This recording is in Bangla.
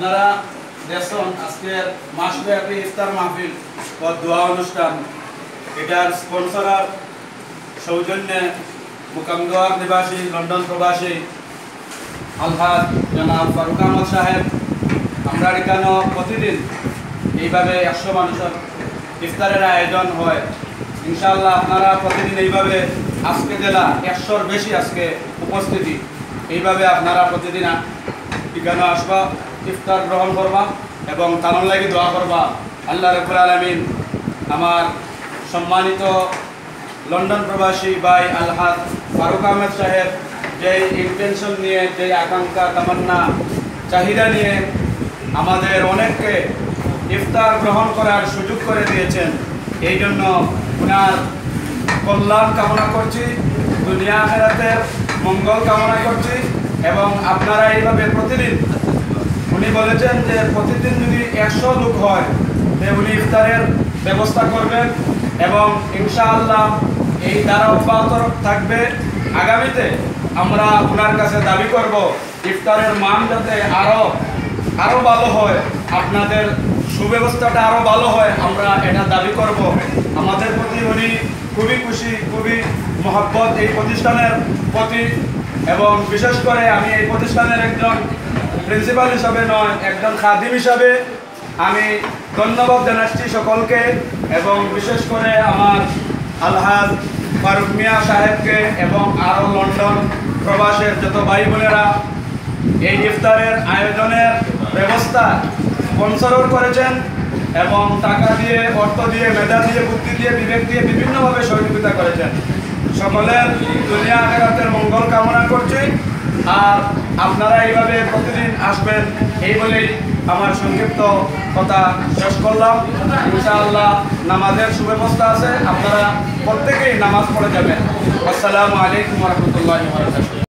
আপনারা দেখুন আজকের মাসব্যাপী ইফতার মাহফিল ও দোয়া অনুষ্ঠান এটার স্পন্সরার সৌজন্যে মুকামদুয়ার নিবাসী লন্ডন প্রবাসী আলহাজ জনাব ফারুক আহমদ সাহেব আমরা এখানে প্রতিদিন এইভাবে 100 মানুষের ইফতারের আয়োজন হয়। ইনশাআল্লাহ আপনারা প্রতিদিন এইভাবে আজকে জেলা 100-র বেশি আজকে উপস্থিতি এইভাবে আপনারা প্রতিদিন এখানে আসবা, ইফতার গ্রহণ করবা এবং তানোর লাগি দোয়া করবা। আল্লাহ রাব্বুল আলামিন আমার সম্মানিত লন্ডন প্রবাসী ভাই আলহাজ ফারুক আহমেদ সাহেব যে ইন্টেনশন নিয়ে, যে আকাঙ্ক্ষা তামান্না চাহিদা নিয়ে আমাদের অনেককে ইফতার গ্রহণ করার সুযোগ করে দিয়েছেন, এই জন্য ওনার কল্যাণ কামনা করছি, দুনিয়া আখিরাতের মঙ্গল কামনা করছি। এবং আপনারা এইভাবে প্রতিদিন, উনি বলেছেন যে প্রতিদিন যদি 100 লোক হয় যে উনি ইফতারের ব্যবস্থা করবেন এবং ইনশাআল্লাহ এই দ্বারা অব্যাহত থাকবে। আগামীতে আমরা ওনার কাছে দাবি করব ইফতারের মান যাতে আরও ভালো হয়, আপনাদের সুব্যবস্থাটা আরও ভালো হয়, আমরা এটা দাবি করব। আমাদের প্রতি উনি খুবই খুশি, খুবই মহব্বত এই প্রতিষ্ঠানের প্রতি, এবং বিশেষ করে আমি এই প্রতিষ্ঠানের একজন প্রিন্সিপাল হিসাবে নয়, একজন খাদিম হিসাবে আমি ধন্যবাদ জানাচ্ছি সকলকে, এবং বিশেষ করে আমার আলহাজ ফারুক মিয়া সাহেবকে এবং আরও লন্ডন প্রবাসের যত ভাই বোনেরা এই ইফতারের আয়োজনের ব্যবস্থা স্পন্সর করেছেন এবং টাকা দিয়ে, অর্থ দিয়ে, মেধা দিয়ে, বুদ্ধি দিয়ে, বিবেক দিয়ে বিভিন্নভাবে সহযোগিতা করেছেন। সকলের দুনিয়া আখিরাতের মঙ্গল কামনা করছি। আর আপনারা এইভাবে প্রতিদিন আসবেন এই বলেই আমার সংক্ষিপ্ত কথা শেষ করলাম। ইনশাআল্লাহ নামাজের সুব্যবস্থা আছে, আপনারা প্রত্যেকেই নামাজ পড়ে যাবেন। আসসালামু আলাইকুম ওয়া রাহমাতুল্লাহি ওয়া বারাকাতুহু।